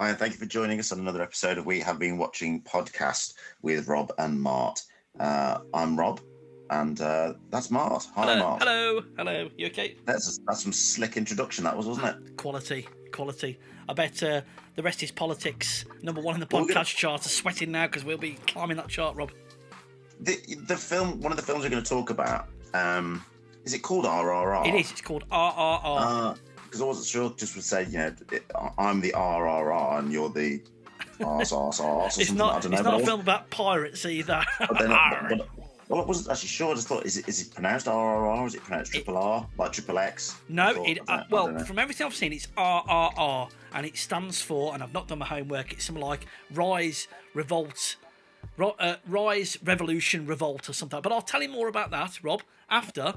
Hi, and thank you for joining us on another episode of We Have Been Watching podcast with Rob and Mart. I'm Rob, and that's Mart. Hi, Mart. Hello. You okay? That's some slick introduction, that was, wasn't it? Quality. I bet the rest is politics. Number one in the podcast chart are sweating now because we'll be climbing that chart, Rob. The film, one of the films we're going to talk about, is it called RRR? It is. It's called RRR. Because I wasn't sure, just would say, I'm the RRR and you're the arse or something. It's not a film about pirates either. Well, I wasn't actually sure. I just thought, is it pronounced RRR or is it pronounced triple R, like triple X? No, from everything I've seen, it's RRR, and it stands for, and I've not done my homework, it's something like Rise, Revolt, Rise, Revolution, Revolt or something. But I'll tell you more about that, Rob, after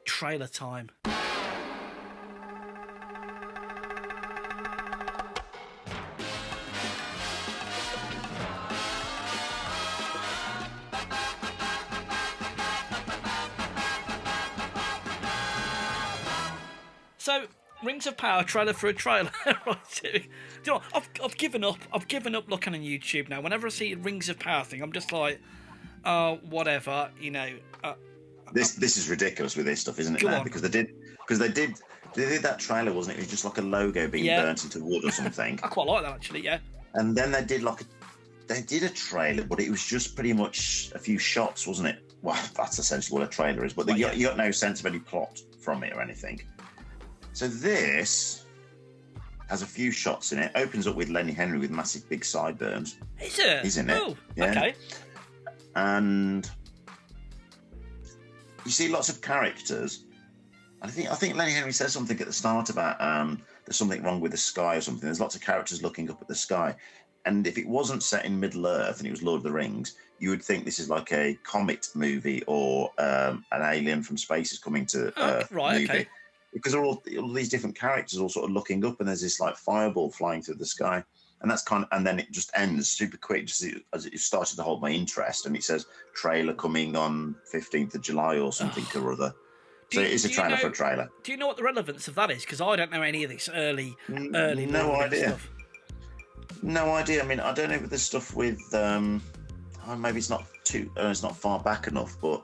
trailer time. So, Rings of Power trailer for a trailer. Right, do you know what? I've given up. I've given up looking on YouTube now. Whenever I see a Rings of Power thing, I'm just like, whatever. This is ridiculous with this stuff, isn't it? Now? On. Because they did that trailer, wasn't it? It was just like a logo being burnt into wood or something. I quite like that actually. Yeah. And then they did a trailer, but it was just pretty much a few shots, wasn't it? Well, that's essentially what a trailer is. But you got no sense of any plot from it or anything. So this has a few shots in it. Opens up with Lenny Henry with massive big sideburns. Is it? He's in it. Oh, yeah. Okay. And you see lots of characters. I think Lenny Henry says something at the start about there's something wrong with the sky or something. There's lots of characters looking up at the sky. And if it wasn't set in Middle Earth and it was Lord of the Rings, you would think this is like a comet movie or an alien from space is coming to Earth movie. Okay. Because all these different characters all sort of looking up, and there's this like fireball flying through the sky, and then it just ends super quick, just as it started to hold my interest, and it says trailer coming on 15th of July or something or other. So it is a trailer for a trailer. Do you know what the relevance of that is? Because I don't know any of this early no idea. Stuff. No idea. I mean, I don't know if there's stuff with maybe it's not it's not far back enough, but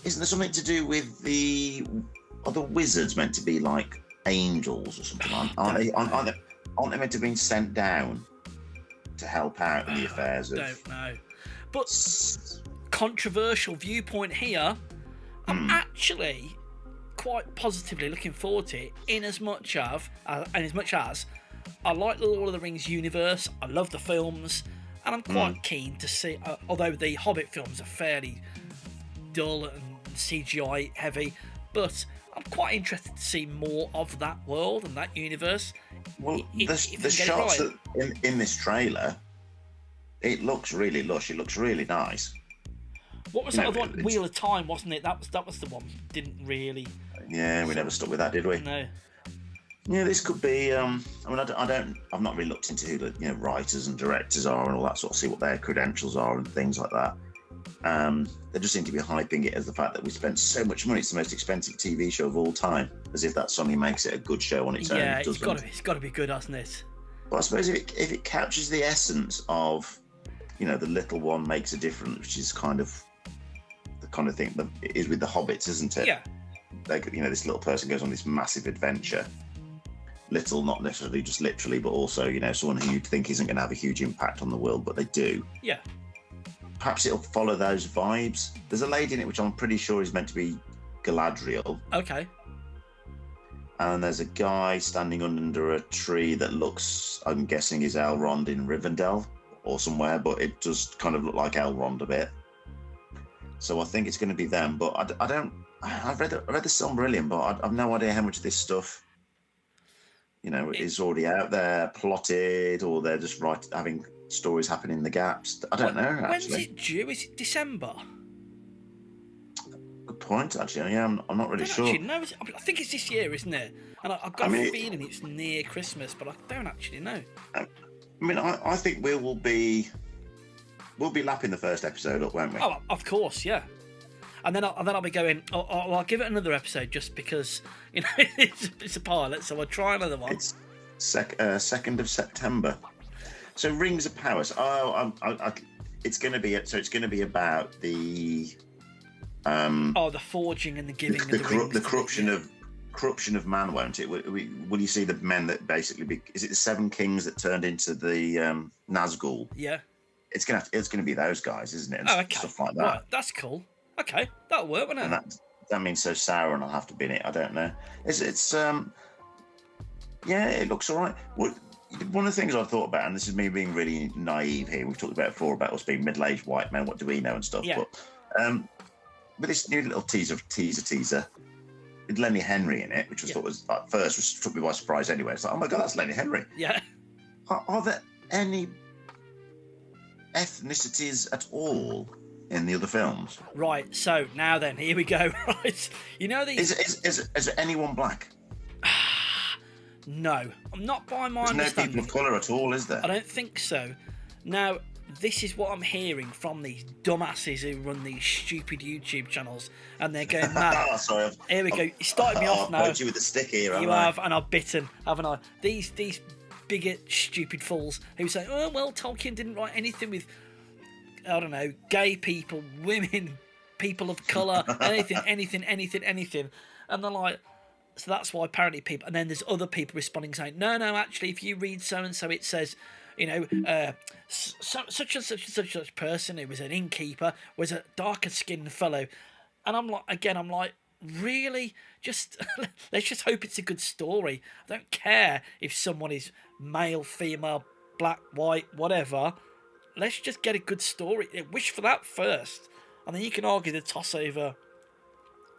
isn't there something to do with are the wizards meant to be like angels or something? Aren't they meant to have been sent down to help out in the affairs of... Don't know. But controversial viewpoint here, I'm actually quite positively looking forward to it in as much as I like the Lord of the Rings universe, I love the films, and I'm quite keen to see, although the Hobbit films are fairly dull and CGI heavy, but I'm quite interested to see more of that world and that universe. Well, the shots in this trailer, it looks really lush. It looks really nice. What was that other one? Wheel of Time, wasn't it? That was the one. Didn't really. Yeah, we never stuck with that, did we? No. Yeah, this could be. I've not really looked into who the writers and directors are and all that sort of, see what their credentials are and things like that. They just seem to be hyping it as the fact that we spent so much money. It's the most expensive TV show of all time, as if that suddenly makes it a good show on its own. Yeah, it's got to be good, hasn't it? But I suppose if it captures the essence of, the little one makes a difference, which is kind of the kind of thing that it is with the Hobbits, isn't it? Yeah. This little person goes on this massive adventure. Little, not necessarily just literally, but also, someone who you'd think isn't going to have a huge impact on the world, but they do. Yeah. Perhaps it'll follow those vibes. There's a lady in it which I'm pretty sure is meant to be Galadriel. Okay. And there's a guy standing under a tree that looks, I'm guessing, is Elrond in Rivendell or somewhere, but it does kind of look like Elrond a bit. So I think it's going to be them. But I've read the Silmarillion, but I've no idea how much of this stuff, is already out there, plotted, or they're just having stories happen in the gaps. I don't know, actually. When's it due? Is it December? Good point, actually. Yeah, I'm not really sure. No, I think it's this year, isn't it? And I've got a feeling it's near Christmas, but I don't actually know. I think we'll be lapping the first episode up, won't we? Oh, of course, yeah. And then I'll be going, I'll give it another episode just because, it's a pilot, so I'll try another one. 2nd of September. So Rings of Power. It's going to be about the the forging and the giving of the rings. The corruption of man, won't it? Will you see the men that basically is it the 7 kings that turned into the Nazgul? Yeah. It's gonna be those guys, isn't it? And okay. Stuff like that. Right, that's cool. Okay, that'll work, won't it? And that means so Sauron will have to be in it. I don't know. It's yeah, it looks all right. One of the things I thought about, and this is me being really naive here, we've talked about it before about us being middle-aged white men, what do we know and stuff. Yeah. But this new little teaser with Lenny Henry in it, which I thought was at first took me by surprise anyway. It's like, oh my god, that's Lenny Henry. Yeah. Are there any ethnicities at all in the other films? Right. So now then, here we go. Right. You know these. Is anyone black? No, I'm not by my understanding. There's no people of colour at all, is there? I don't think so. Now, this is what I'm hearing from these dumbasses who run these stupid YouTube channels, and they're going mad. Sorry, here we go. You started me off now. I've poked you with the stick here, you have, and I've bitten, haven't I? These bigot, stupid fools who say, oh, well, Tolkien didn't write anything with, I don't know, gay people, women, people of colour, anything. And they're like, so that's why apparently people, and then there's other people responding saying, no, actually, if you read so-and-so, it says, you know, such and such person who was an innkeeper was a darker skinned fellow. And I'm like, really? Just let's just hope it's a good story. I don't care if someone is male, female, black, white, whatever. Let's just get a good story. Wish for that first, and then you can argue the toss over.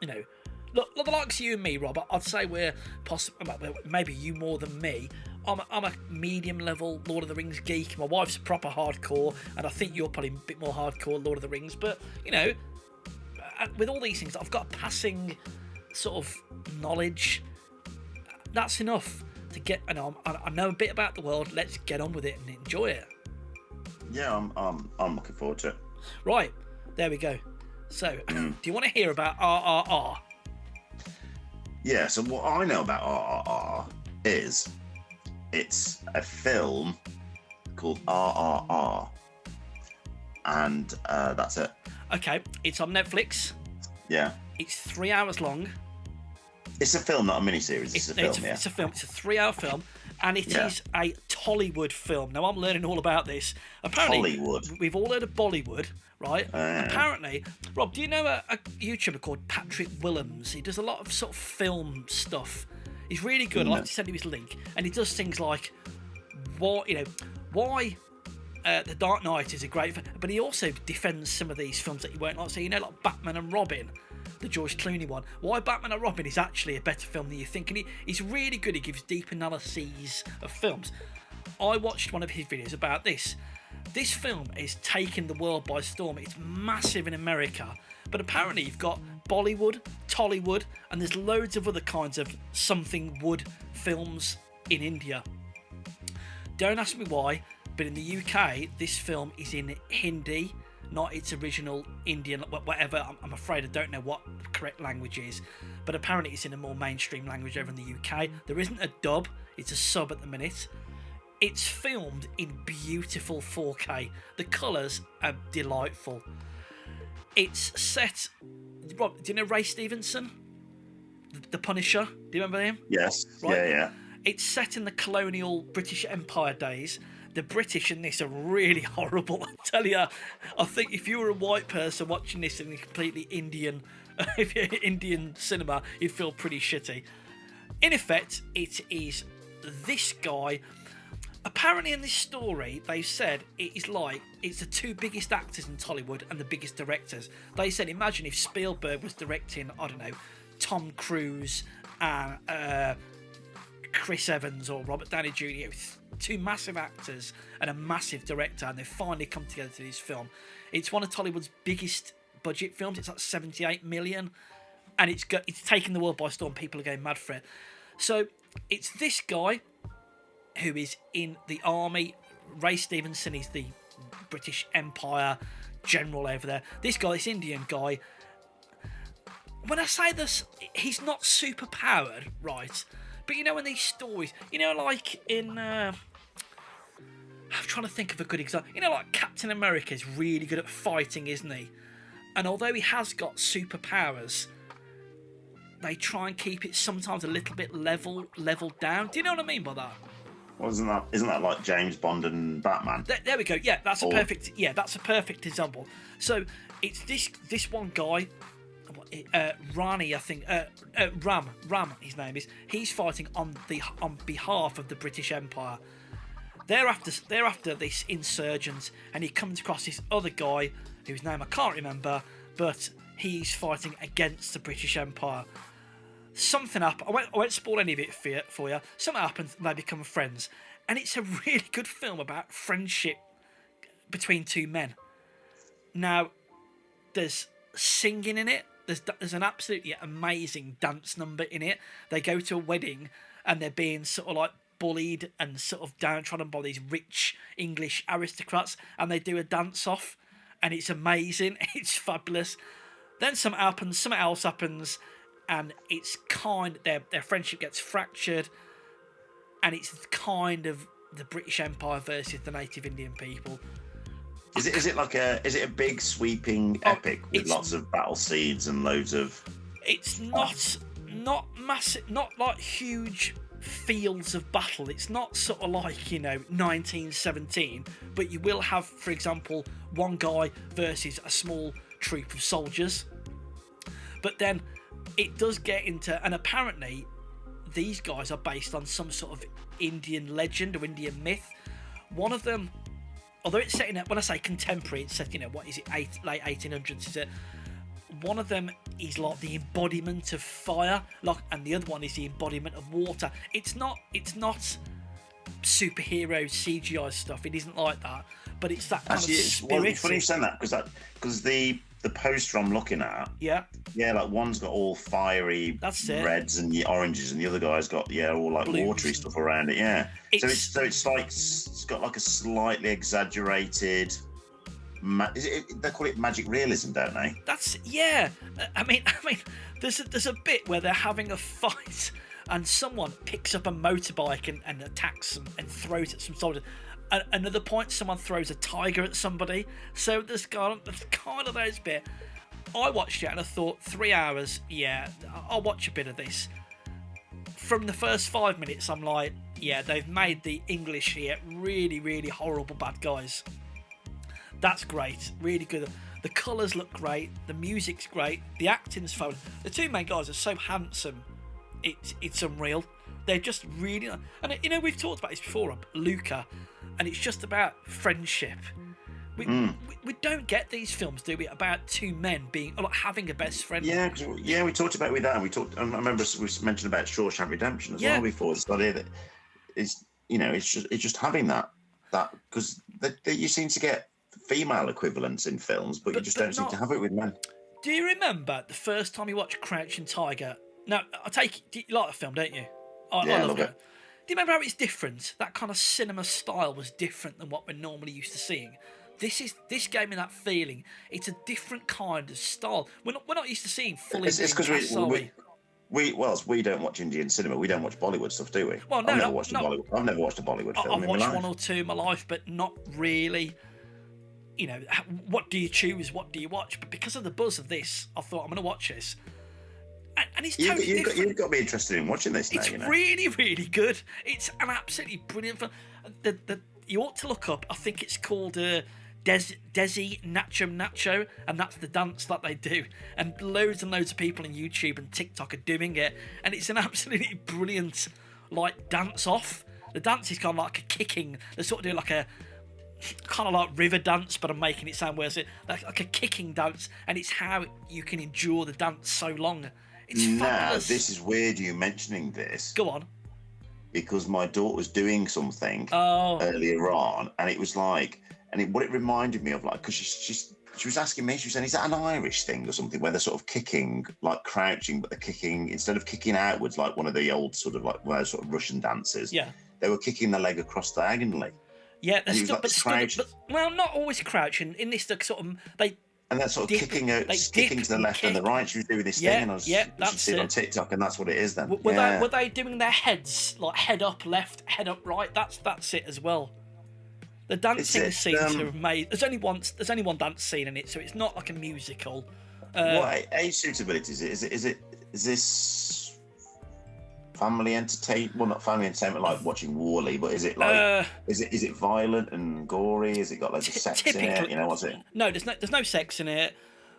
You know, look the likes of you and me, Rob. I'd say we're maybe you more than me. I'm a medium level Lord of the Rings geek. My wife's proper hardcore, and I think you're probably a bit more hardcore Lord of the Rings. But you know, with all these things, I've got a passing sort of knowledge. That's enough to get. And I know a bit about the world. Let's get on with it and enjoy it. Yeah, I'm looking forward to it. Right, there we go. So, do you want to hear about RRR? Yeah. So what I know about RRR is it's a film called RRR, and that's it. Okay, it's on Netflix. Yeah. It's 3 hours long. It's a film, not a miniseries. It's a film. It's a film. It's a 3-hour film, and it is a Tollywood film. Now I'm learning all about this. Apparently, Tollywood. We've all heard of Bollywood, right? Apparently, Rob, do you know a YouTuber called Patrick Willems? He does a lot of sort of film stuff. He's really good. I'd like to send you his link, and he does things like why The Dark Knight is a great film, but he also defends some of these films that you won't like. So you know, like Batman and Robin, the George Clooney one. Why Batman and Robin is actually a better film than you think, and he's really good. He gives deep analyses of films. I watched one of his videos about this. This film is taking the world by storm. It's massive in America, but apparently you've got Bollywood, Tollywood, and there's loads of other kinds of something wood films in India. Don't ask me why, but in the UK, this film is in Hindi, not its original Indian, whatever. I'm afraid I don't know what the correct language is, but apparently it's in a more mainstream language over in the UK. There isn't a dub, it's a sub at the minute. It's filmed in beautiful 4K. The colours are delightful. It's set... Rob, do you know Ray Stevenson? The Punisher? Do you remember him? Yes. Right? Yeah. It's set in the colonial British Empire days. The British in this are really horrible. I tell you, I think if you were a white person watching this in a completely Indian cinema, you'd feel pretty shitty. In effect, it is this guy. Apparently in this story, they said it's the two biggest actors in Tollywood and the biggest directors. They said, imagine if Spielberg was directing, I don't know, Tom Cruise and Chris Evans or Robert Downey Jr., two massive actors and a massive director, and they've finally come together to do this film. It's one of Tollywood's biggest budget films. It's like 78 million, and it's taken the world by storm. People are going mad for it. So it's this guy who is in the army. Ray Stevenson is the British Empire general over there. This guy, this Indian guy, when I say this, he's not super powered, right? But you know, in these stories, you know, like in I'm trying to think of a good example. You know, like Captain America is really good at fighting, isn't he? And although he has got superpowers, they try and keep it sometimes a little bit leveled down. Do you know what I mean by that? Well, isn't that like James Bond and Batman? There we go. Yeah, that's a perfect example. So it's this one guy, Rani, I think, Ram, his name is. He's fighting on behalf of the British Empire. They're after this insurgents, and he comes across this other guy whose name I can't remember, but he's fighting against the British Empire. Something happened. I won't spoil any of it for you. Something happens, and they become friends, and it's a really good film about friendship between two men. Now, there's singing in it. There's an absolutely amazing dance number in it. They go to a wedding, and they're being sort of like bullied and sort of downtrodden by these rich English aristocrats, and they do a dance off, and it's amazing. It's fabulous. Then something else happens, and it's their friendship gets fractured, and it's kind of the British Empire versus the native Indian people. Is it a big sweeping epic with lots of battle scenes and loads of? It's not massive, not like huge fields of battle. It's not sort of like 1917, but you will have, for example, one guy versus a small troop of soldiers. But then it does get into, and apparently these guys are based on some sort of Indian legend or Indian myth. One of them, although it's set in, when I say contemporary, it's set, what is it, late 1800s, is it? One of them is like the embodiment of fire, and the other one is the embodiment of water. It's not superhero CGI stuff. It isn't like that, but it's that kind of spirit. Well, it's funny you saying that because the poster I'm looking at, like one's got all fiery reds and oranges, and the other guy's got all like blues, watery stuff around it. Yeah, so it's like it's got like a slightly exaggerated. They call it magic realism, don't they? I mean, there's a bit where they're having a fight, and someone picks up a motorbike and attacks them and throws at some soldiers. At another point, someone throws a tiger at somebody. So there's kind of those bit. I watched it and I thought, 3 hours, I'll watch a bit of this. From the first 5 minutes, I'm like, they've made the English here really, really horrible bad guys. That's great, really good. The colours look great, the music's great, the acting's fun. The two main guys are so handsome, it's unreal. They're just really, and we've talked about this before, Luca, and it's just about friendship. We don't get these films, do we? About two men having a best friend. We talked about it with that. And I remember we mentioned about Shawshank Redemption as well before. It's the idea that it's just having that because you seem to get female equivalents in films, but you just don't seem to have it with men. Do you remember the first time you watched Crouching Tiger? Now, I take it, you like the film, don't you? I love it. Do you remember how it's different? That kind of cinema style was different than what we're normally used to seeing. This gave me that feeling. It's a different kind of style. We're not used to seeing full Indian casts, are we? We don't watch Indian cinema. We don't watch Bollywood stuff, do we? Well, no, I've never watched a Bollywood film. I've watched one or two in my life, but not really. What do you choose? What do you watch? But because of the buzz of this, I thought, I'm going to watch this. And it's totally different. You've got to be interested in watching this now. It's really, really good. It's an absolutely brilliant film. You ought to look up, I think it's called Desi Nacho, and that's the dance that they do. And loads of people on YouTube and TikTok are doing it. And it's an absolutely brilliant, dance off. The dance is kind of like a kicking. They sort of do like a kind of like river dance, but I'm making it sound worse. Like a kicking dance, and it's how you can endure the dance so long. It's fabulous. Now, this is weird you mentioning this. Go on. Because my daughter was doing something earlier on, and it was like, what it reminded me of, because she was asking me, she was saying, is that an Irish thing or something, where they're sort of kicking, like crouching, but they're kicking, instead of kicking outwards, like one of the old sort of Russian dances, they were kicking the leg across diagonally. Yeah, they're still, but not always crouching. In this, sort of, And they're sort of kicking to the left and the right. She was doing this thing, and I was see it on TikTok, and that's what it is then. Were they doing their heads like head up left, head up right? That's it as well. The dancing scenes are made. There's only one dance scene in it, so it's not like a musical. What age suitability is it? Is this family entertainment? Well, not family entertainment like watching Wall-E, but is it like is it violent and gory? Has it got loads of sex in it? You know, what's it? No, there's no sex in it.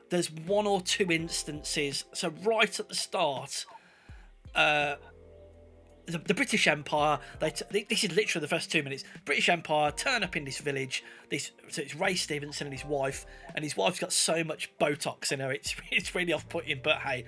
There's one or two instances. So right at the start, the British Empire. This is literally the first 2 minutes. British Empire turn up in this village. So it's Ray Stevenson and his wife's got so much Botox in her. It's really off-putting. But hey,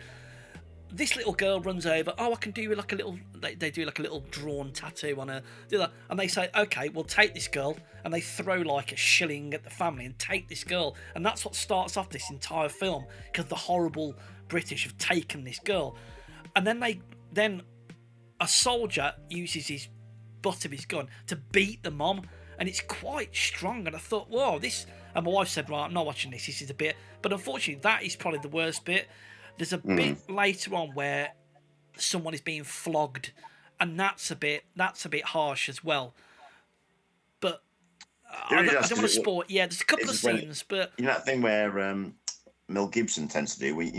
this little girl runs over. Oh, I can do like a little. They do like a little drawn tattoo on her. Do that, and they say, okay, we'll take this girl, and they throw like a shilling at the family and take this girl, and that's what starts off this entire film because the horrible British have taken this girl, and then a soldier uses his butt of his gun to beat the mom, and it's quite strong. And I thought, whoa, this. And my wife said, right, I'm not watching this. This is a bit, but unfortunately, that is probably the worst bit. There's a bit later on where someone is being flogged, and that's a bit harsh as well. But I don't want to spoil. Yeah, there's a couple of scenes, but you know that thing where Mel Gibson tends to do, like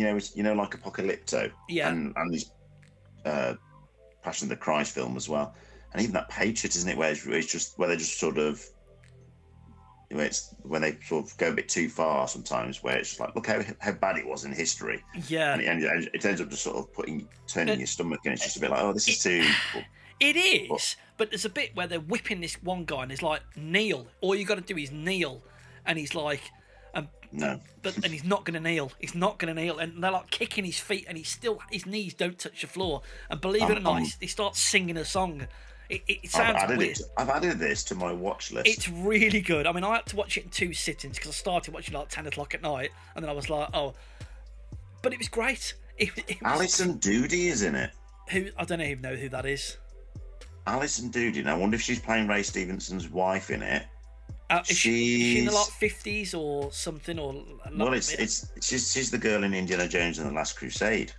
Apocalypto, and his Passion of the Christ film as well, and even that Patriot, isn't it? Where they just sort of. It's when they sort of go a bit too far sometimes, where it's just like, look how bad it was in history. Yeah. And it ends up just sort of turning your stomach, and it's just a bit like, oh, this is too. It is, but there's a bit where they're whipping this one guy, and it's like, kneel. All you got to do is kneel, and he's like, no. And he's not going to kneel. He's not going to kneel, and they're like kicking his feet, and his knees don't touch the floor. And believe it or not, he starts singing a song. It sounds weird. I've added this to my watch list. It's really good. I mean, I had to watch it in 2 sittings because I started watching like 10 o'clock at night, and then I was like, oh. But it was great. Alison Doody is in it. I don't even know who that is. Alison Doody. And I wonder if she's playing Ray Stevenson's wife in it. Is she in the like 50s or something? She's the girl in Indiana Jones and the Last Crusade.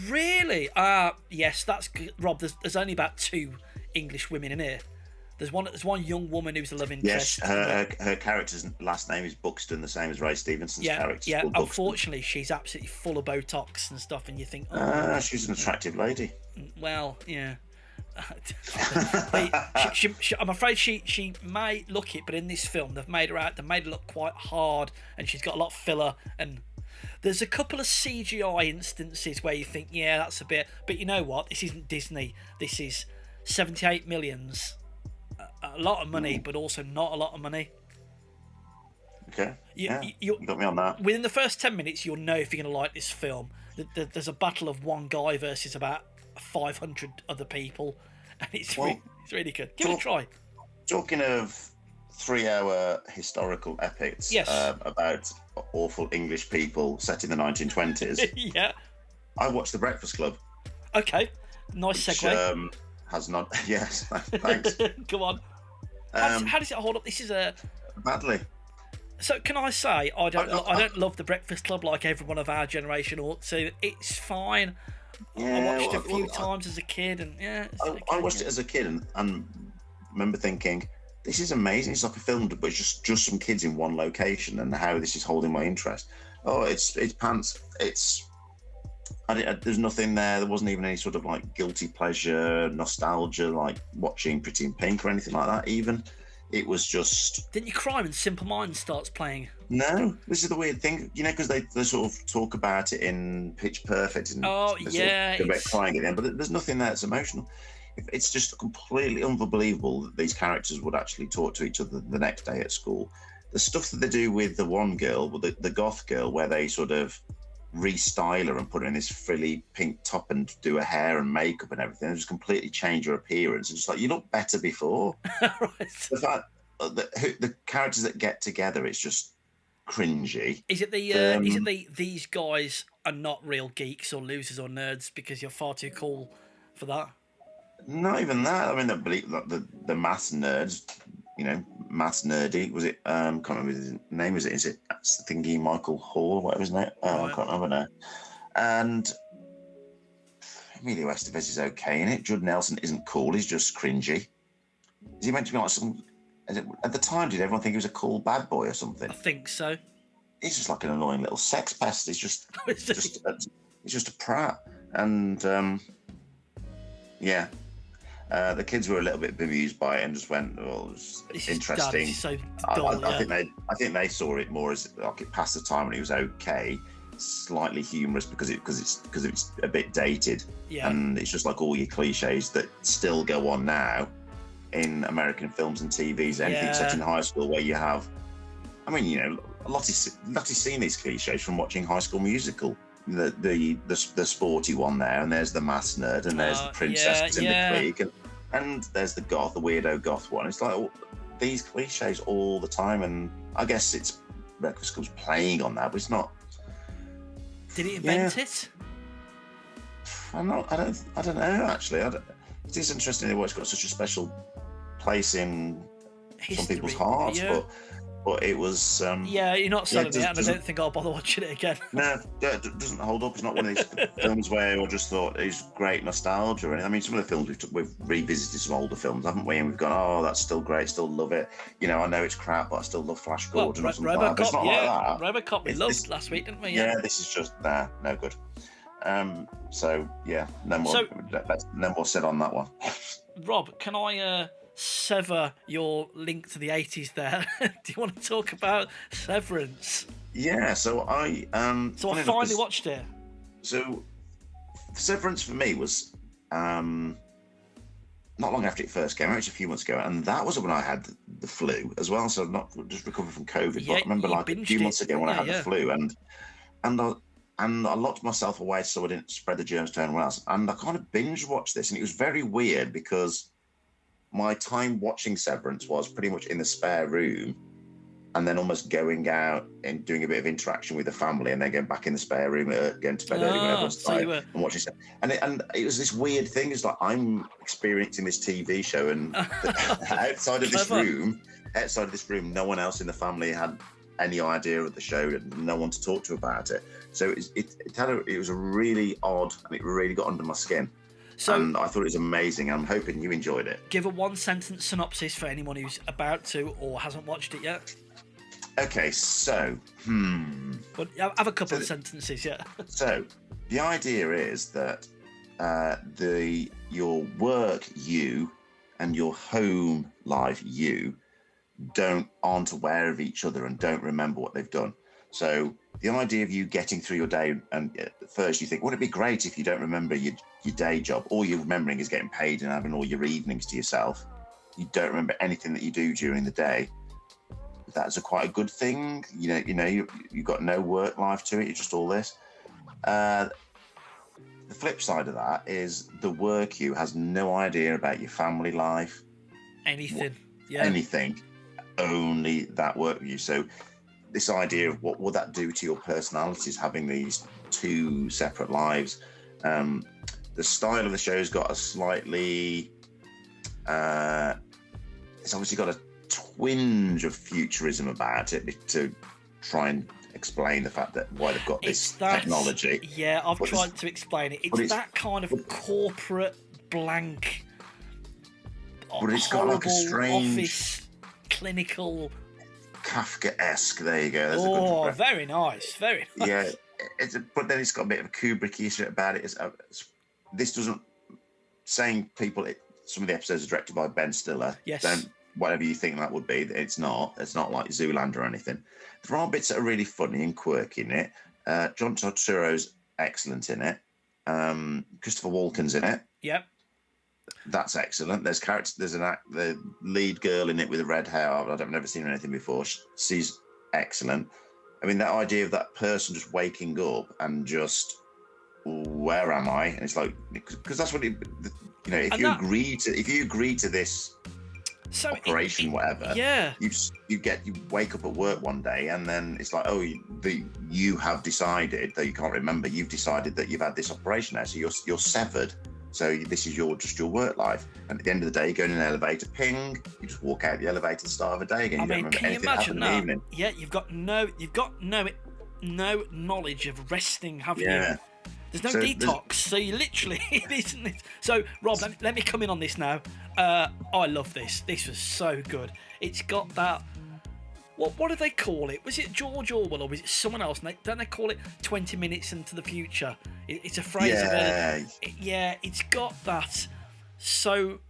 Really? Yes, that's good. Rob. There's only about 2 English women in here. There's one young woman who's a love interest. Yes, her character's last name is Buxton, the same as Ray Stevenson's character. Yeah, unfortunately, she's absolutely full of Botox and stuff, and you think, she's an attractive lady. Well, yeah. I'm afraid she may look it, but in this film, they made her look quite hard, and she's got a lot of filler and. There's a couple of CGI instances where you think, yeah, that's a bit... But you know what? This isn't Disney. This is 78 millions. A lot of money, but also not a lot of money. Okay. You got me on that. Within the first 10 minutes, you'll know if you're going to like this film. There's a battle of one guy versus about 500 other people. And it's really good. Give it a try. Talking of 3-hour historical epics about awful English people set in the 1920s. Yeah. I watched The Breakfast Club. Okay. Nice segue. Which, has not... Yes, thanks. Come on. How does it hold up? This is a... Badly. So can I say, I don't love The Breakfast Club like everyone of our generation ought to. It's fine. I watched it a few times as a kid, and I watched it as a kid and remember thinking... This is amazing. It's like a film, but it's just some kids in one location, and how this is holding my interest. Oh, it's pants. There's nothing there. There wasn't even any sort of like guilty pleasure, nostalgia, like watching Pretty in Pink or anything like that. Even it was just. Didn't you cry when Simple Minds starts playing? No, this is the weird thing, because they sort of talk about it in Pitch Perfect, and yeah, they're crying at the end, but there's nothing there that's emotional. It's just completely unbelievable that these characters would actually talk to each other the next day at school. The stuff that they do with the one girl, the goth girl, where they sort of restyle her and put her in this frilly pink top and do her hair and makeup and everything, and just completely change her appearance. It's just like, you look better before. Right. The fact the characters that get together, it's just cringy. Is it these guys are not real geeks or losers or nerds because you're far too cool for that? Not even that. I mean, the maths nerds, maths nerdy. Was it? Can't remember his name. Is it Thingy Michael Hall? Whatever his name. I can't remember now. And Emilio Estevez is okay in it. Judd Nelson isn't cool. He's just cringy. Is he meant to be like some? At the time, did everyone think he was a cool bad boy or something? I think so. He's just like an annoying little sex pest. He's just he's just a prat. And yeah. The kids were a little bit bemused by it and just went, "Oh, it's interesting." So dull, I think they saw it more as like it passed the time and it was okay, slightly humorous because it's a bit dated, and it's just like all your cliches that still go on now in American films and TVs. Anything set in high school where you have, I mean, you know, Lottie's seen these cliches from watching High School Musical. The sporty one there, and there's the maths nerd, and there's the princess in the clique, and there's the weirdo goth one. It's like these cliches all the time, and I guess it's Breakfast Club's playing on that, but it's not. Did he invent it? I don't know actually. It is interesting that it's got such a special place in some people's hearts, but it was. You're not selling it, and I don't think I'll bother watching it again. No, it doesn't hold up. It's not one of these films where I just thought it's great nostalgia. And I mean, some of the films we've revisited some older films, haven't we? And we've gone, oh, that's still great, still love it. You know, I know it's crap, but I still love Flash Gordon or something like that. It's not like that. RoboCop we loved last week, didn't we? Yeah, this is just no good. So yeah, no more said on that one. Rob, can I sever your link to the 80s there? Do you want to talk about Severance? Yeah, so I finally watched it. So Severance for me was not long after it first came out, a few months ago, and that was when I had the flu as well. So not just recovered from COVID, but I remember like a few months ago when I had the flu, and I locked myself away so I didn't spread the germs to anyone else. And I kind of binge watched this, and it was very weird because my time watching Severance was pretty much in the spare room and then almost going out and doing a bit of interaction with the family and then going back in the spare room, going to bed early when everyone's tired and watching stuff. And it was this weird thing. It's like I'm experiencing this TV show and outside of this room, no one else in the family had any idea of the show and no one to talk to about it. So it was a really odd, and it really got under my skin. And I thought it was amazing. I'm hoping you enjoyed it. Give a one-sentence synopsis for anyone who's about to or hasn't watched it yet. Okay, so... But have a couple of sentences, yeah. So, the idea is that your work you and your home life you aren't aware of each other and don't remember what they've done. So the idea of you getting through your day, and at first you think, wouldn't it be great if you don't remember your day job? All you're remembering is getting paid and having all your evenings to yourself. You don't remember anything that you do during the day. That's quite a good thing. You know, you've got no work life to it. You're just all this. The flip side of that is the work you has no idea about your family life. Anything. Only that work with you. So this idea of what will that do to your personalities, having these two separate lives. The style of the show's got a slightly it's obviously got a twinge of futurism about it to try and explain the fact that why they've got this technology. Yeah, I've tried to explain it. It's that kind of corporate blank, but it's got like a strange office clinical Kafka-esque. There you go. Very nice. Very nice. Yeah, but then it's got a bit of a Kubrick-ish about it. This doesn't saying people. Some of the episodes are directed by Ben Stiller. Yes. Don't, whatever you think that would be, it's not. It's not like Zoolander or anything. There are bits that are really funny and quirky in it. John Turturro's excellent in it. Christopher Walken's in it. Yep. That's excellent. There's characters. There's the lead girl in it with the red hair. I've never seen her anything before. She's excellent. I mean, that idea of that person just waking up and just, where am I? And it's like, because that's what it, you know. If you agree to this operation, whatever, yeah, you wake up at work one day and then it's like, oh, you have decided, though you can't remember, you've decided that you've had this operation now, so you're severed. So this is just your work life. And at the end of the day, you go in an elevator, ping, you just walk out the elevator at the start of the day again. You don't remember can you anything that happened imagine in the evening. Yeah, you've got no knowledge of resting, have you? There's no detox, so you literally isn't it? So Rob, let me come in on this now. I love this. This was so good. It's got that. What do they call it? Was it George Orwell or was it someone else? Don't they call it 20 minutes into the future? It's a phrase. It's got that. So,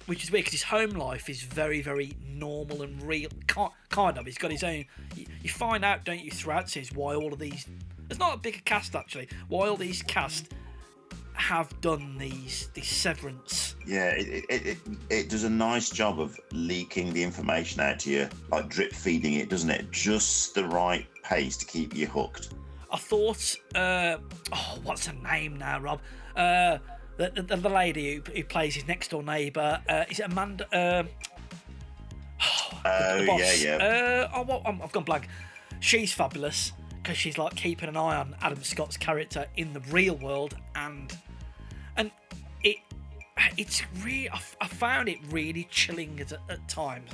which is weird because his home life is very, very normal and real. Kind of. He's got his own. You find out, don't you, throughout series why all of these. There's not a bigger cast actually. Why all these cast have done these Severance. Yeah, it does a nice job of leaking the information out to you, like drip feeding it, doesn't it? Just the right pace to keep you hooked. I thought, what's her name now, Rob? The lady who plays his next door neighbour, is it Amanda? The boss. Yeah. I've gone blank. She's fabulous because she's like keeping an eye on Adam Scott's character in the real world, and it's really. I found it really chilling at times.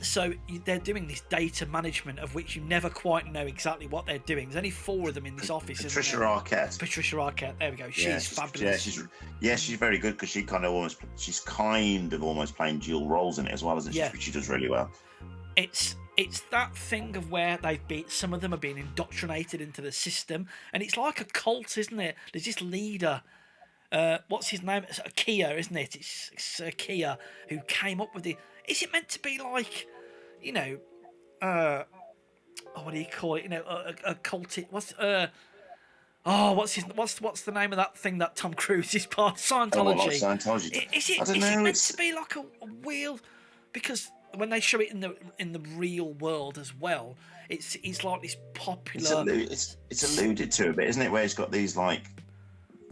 So they're doing this data management of which you never quite know exactly what they're doing. There's only 4 of them in this office. Patricia Arquette. Patricia Arquette. There we go. She's fabulous. She's very good because she's kind of almost playing dual roles in it as well, isn't she? Yeah. She does really well. It's that thing of where some of them are being indoctrinated into the system, and it's like a cult, isn't it? There's this leader. What's his name? It's Kia, isn't it? It's Kia who came up with the. Is it meant to be like, what do you call it? A cult. What's the name of that thing that Tom Cruise is part of? Scientology. Scientology. Is it meant to be like a wheel? Because when they show it in the real world as well, it's like this popular. It's alluded to a bit, isn't it? Where it's got these like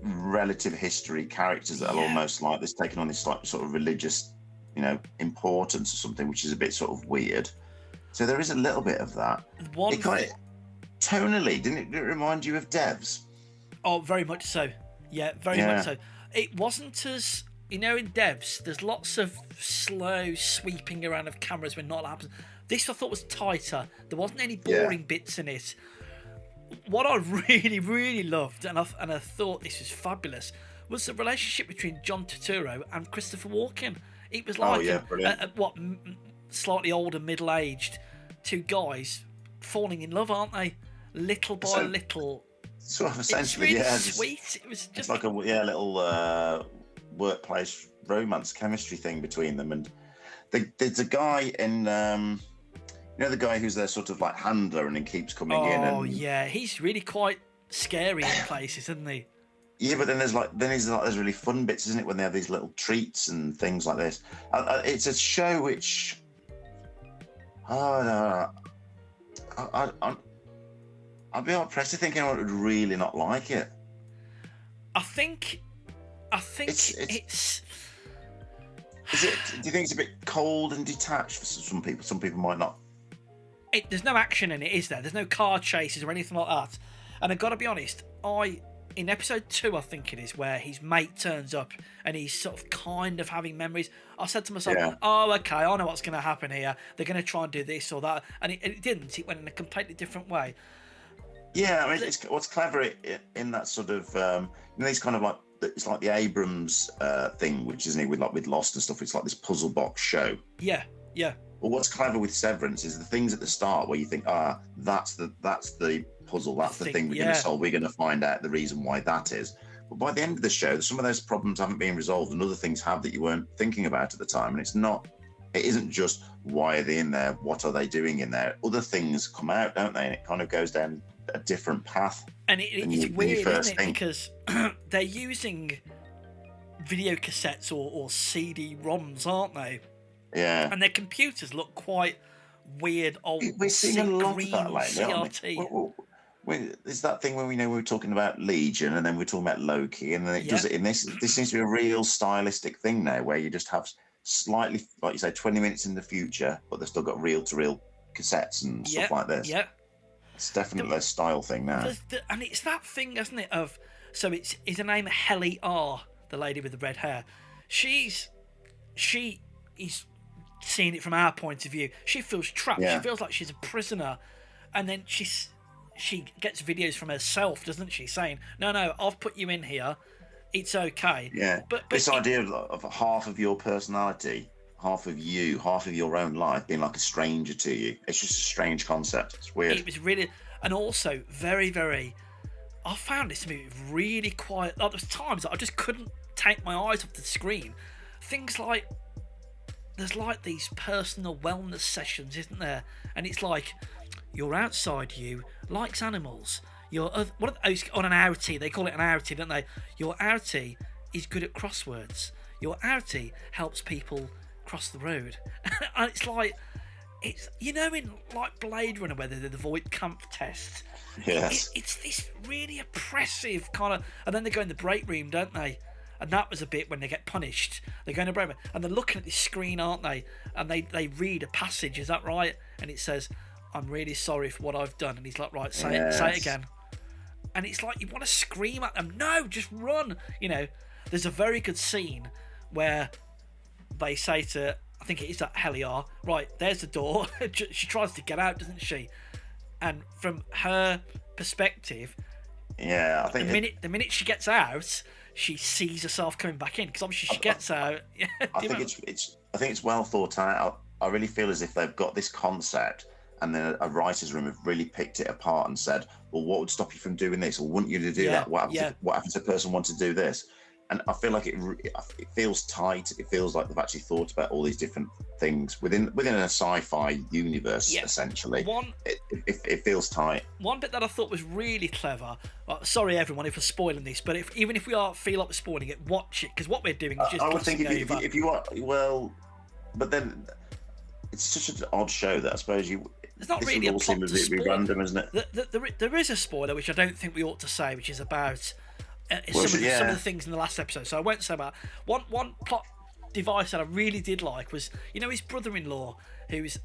relative history characters that are almost like this, taking on this like sort of religious, importance or something, which is a bit sort of weird. So there is a little bit of that. Tonally, didn't it remind you of Devs? Oh, very much so. Yeah, very much so. It wasn't as in Devs. There's lots of slow sweeping around of cameras when not happens. This I thought was tighter. There wasn't any boring bits in it. What I really, really loved, and I thought this was fabulous, was the relationship between John Turturro and Christopher Walken. It was like slightly older, middle-aged, 2 guys falling in love, aren't they? Little by little. Sort of essentially, it's really sweet. It was just it's like a little workplace romance chemistry thing between them. And there's a guy in. The guy who's their sort of like handler and then keeps coming in. Oh yeah, he's really quite scary in places, isn't he? Yeah, but then there's really fun bits, isn't it, when they have these little treats and things like this. It's a show which, I'd be hard pressed to think anyone would really not like it. I think it's. Is it? Do you think it's a bit cold and detached for some people? Some people might not. There's no action in it, is there? There's no car chases or anything like that. And I've got to be honest, in episode 2, I think it is, where his mate turns up and he's sort of kind of having memories. I said to myself, oh, okay, I know what's going to happen here. They're going to try and do this or that. And it didn't. It went in a completely different way. Yeah, I mean, what's clever in that sort of, these kind of like, it's like the Abrams thing, which isn't it, with Lost and stuff. It's like this puzzle box show. Yeah. Well, what's clever with Severance is the things at the start where you think, that's the puzzle, that's the thing we're going to solve. We're going to find out the reason why that is. But by the end of the show, some of those problems haven't been resolved, and other things have that you weren't thinking about at the time. And it isn't just why are they in there? What are they doing in there? Other things come out, don't they? And it kind of goes down a different path. And it's weird, isn't it? Because they're using video cassettes or CD-ROMs, aren't they? Yeah. And their computers look quite weird, old. We're seeing a lot of that lately, CRT. It's that thing when we were talking about Legion, and then we're talking about Loki, and then it does it in this. This seems to be a real stylistic thing now, where you just have slightly, like you say, 20 minutes in the future, but they've still got reel-to-reel cassettes and stuff like this. Yeah. It's definitely a style thing now. And it's that thing, isn't it, of So is her name Helly R, the lady with the red hair. She is seeing it from our point of view. She feels trapped. Yeah. She feels like she's a prisoner, and then she gets videos from herself, doesn't she, saying, "No, I've put you in here. It's okay." Yeah. But this idea of half of your personality, half of you, half of your own life being like a stranger to you. It's just a strange concept. It's weird. It was really, and also very, very. I found this movie really quiet. Like, there was times that I just couldn't take my eyes off the screen. Things like there's like these personal wellness sessions, isn't there? And it's like your outside you likes animals. Your what are those, on an outie? They call it an outie, don't they? Your outie is good at crosswords. Your outie helps people cross the road. And it's like, it's, you know, in like Blade Runner where they did the Voight Kampf test. Yes. It's this really oppressive kind of, and then they go in the break room, don't they? And that was a bit when they get punished. They go in the break room and they're looking at this screen, aren't they? And they read a passage. Is that right? And it says, "I'm really sorry for what I've done." And he's like, "Right, say it again." And it's like you want to scream at them. No, just run. You know, there's a very good scene where they say to, I think it is that Heliar, right, there's the door. She tries to get out, doesn't she? And from her perspective, yeah, I think the minute she gets out, she sees herself coming back in, because obviously she gets out. I think it's well thought out. I really feel as if they've got this concept, and then a writer's room have really picked it apart and said, "Well, what would stop you from doing this, or want you to do that? What happens if a person wants to do this?" And I feel like it feels tight. It feels like they've actually thought about all these different things within a sci-fi universe. Essentially, it feels tight. One bit that I thought was really clever. Well, sorry everyone if we're spoiling this, but even if we feel like we're spoiling it, watch it, because what we're doing is just. I would think if you are, well, but then it's such an odd show that I suppose you. It's not really a plot to spoil. Random, isn't it? There is a spoiler which I don't think we ought to say, which is about. Some of the things in the last episode, so I won't say about one plot device that I really did like was, you know, his brother-in-law, he's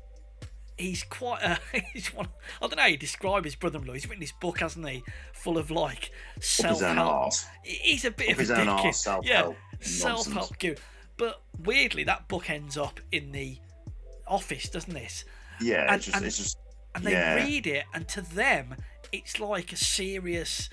quite he's one, I don't know how you describe his brother-in-law. He's written this book, hasn't he, full of like self-help. He's a bit of a dickhead. Self-help guru. But weirdly, that book ends up in the office, doesn't it? Yeah, it's just and they read it, and to them, it's like a serious,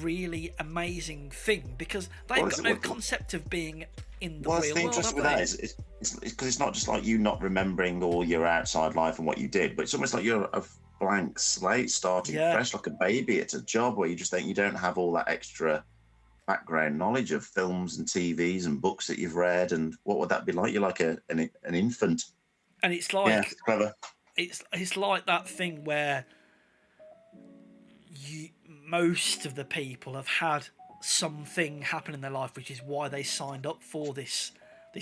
really amazing thing, because they've got no concept of being in the real world. Well, the interest with that is because it's not just like you not remembering all your outside life and what you did, but it's almost like you're a blank slate starting fresh like a baby. It's a job where you just think you don't have all that extra background knowledge of films and TVs and books that you've read, and what would that be like? You're like an infant. And it's like it's clever. It's like that thing where most of the people have had something happen in their life, which is why they signed up for this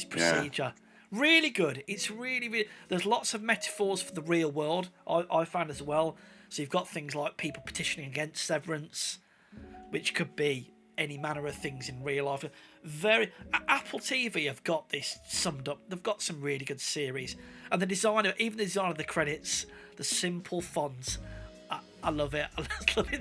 procedure. Really good. It's really there's lots of metaphors for the real world, I found as well. So you've got things like people petitioning against Severance, which could be any manner of things in real life. Apple TV have got this summed up. They've got some really good series, and the design of the credits, the simple fonts, I love it. I love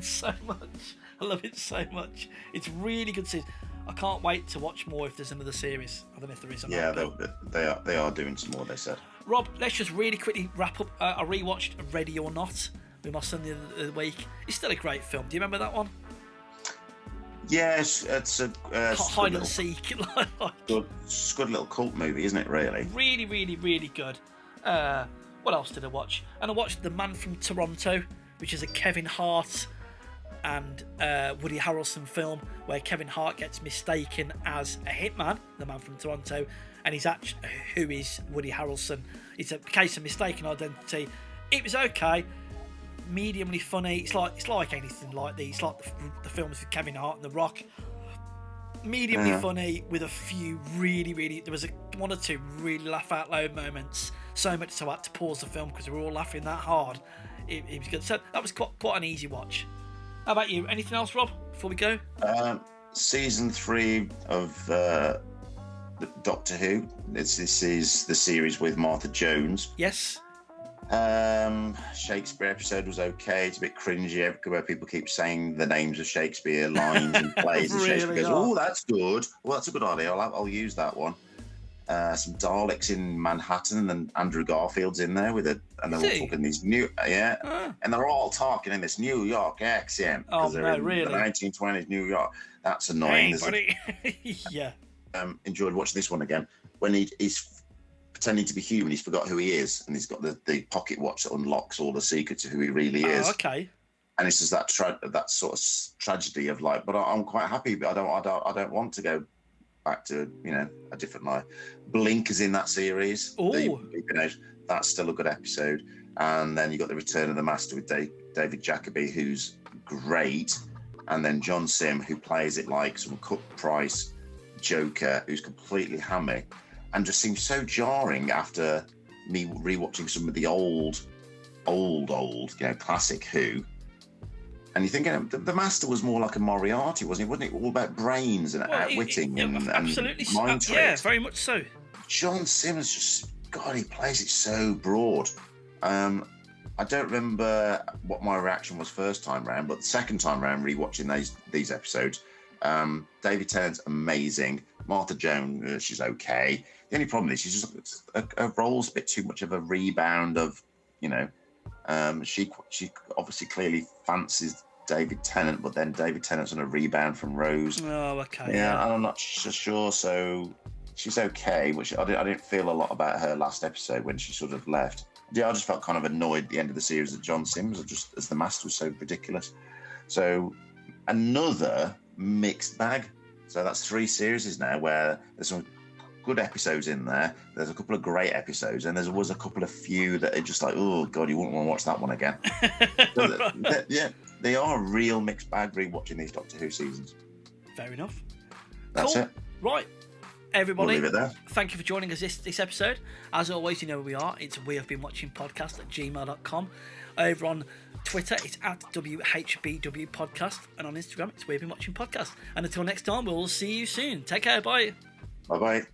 it so much. It's really good series. I can't wait to watch more if there's another series. I don't know if there is or not. Yeah, they are doing some more, they said. Rob, let's just really quickly wrap up. I rewatched Ready or Not with my son the other week. It's still a great film. Do you remember that one? Yes, it's a hide and seek. good little cult movie, isn't it? Really, really, really, really good. What else did I watch? And I watched The Man from Toronto, which is a Kevin Hart and Woody Harrelson film where Kevin Hart gets mistaken as a hitman, the Man from Toronto, and he's actually who is Woody Harrelson. It's a case of mistaken identity. It was okay. Mediumly funny. It's like anything like these. It's like the films with Kevin Hart and The Rock. Mediumly funny with a few really. There was one or two really laugh out loud moments. So much so I had to pause the film because we were all laughing that hard. It was good. So that was quite an easy watch. How about you? Anything else, Rob? Before we go. Season 3 of Doctor Who. This is the series with Martha Jones. Yes. Shakespeare episode was okay. It's a bit cringy where people keep saying the names of Shakespeare lines and plays, and Really Shakespeare goes, are. "Oh, that's good. Well, that's a good idea. I'll use that one." Some Daleks in Manhattan, and Andrew Garfield's in there and they're all talking these and they're all talking in this New York accent Oh, they're no, in really? the 1920s New York. That's annoying. Hey, buddy. Yeah. Enjoyed watching this one again when he's pretending to be human. He's forgot who he is, and he's got the pocket watch that unlocks all the secrets of who he really is. Oh, okay. And it's just that sort of tragedy of like, but I'm quite happy, but I don't want to go back to a different life. Blink is in that series. Oh, that's still a good episode. And then you got the Return of the Master with David Jacobi, who's great, and then John Sim, who plays it like some cut price Joker, who's completely hammy. And just seems so jarring after me rewatching some of the old, classic Who. And you're thinking the Master was more like a Moriarty, wasn't he? Wasn't it all about brains and outwitting and absolutely, mind tricks? Yeah, very much so. John Simmons he plays it so broad. I don't remember what my reaction was first time round, but the second time round, rewatching these episodes, David Tennant's amazing. Martha Jones, she's okay. The only problem is she's just her role's a bit too much of a rebound of, she obviously clearly fancies David Tennant, but then David Tennant's on a rebound from Rose. Oh, okay. Yeah, I'm not sure. So she's okay, which I didn't feel a lot about her last episode when she sort of left. Yeah, I just felt kind of annoyed at the end of the series that John Sims, just as the Master, was so ridiculous. So another mixed bag. So that's 3 series now where there's some good episodes in there. There's a couple of great episodes, and there was a couple of few that are just like, oh god, you wouldn't want to watch that one again. So they are a real mixed bag rewatching these Doctor Who seasons. Fair enough. That's it. Right. Everybody, we'll leave it there. Thank you for joining us this episode. As always, you know where we are. It's wehavebeenwatchingpodcast@gmail.com. Over on Twitter, it's @WHBWpodcast. And on Instagram, it's wehavebeenwatchingpodcast. And until next time, we'll see you soon. Take care. Bye. Bye-bye.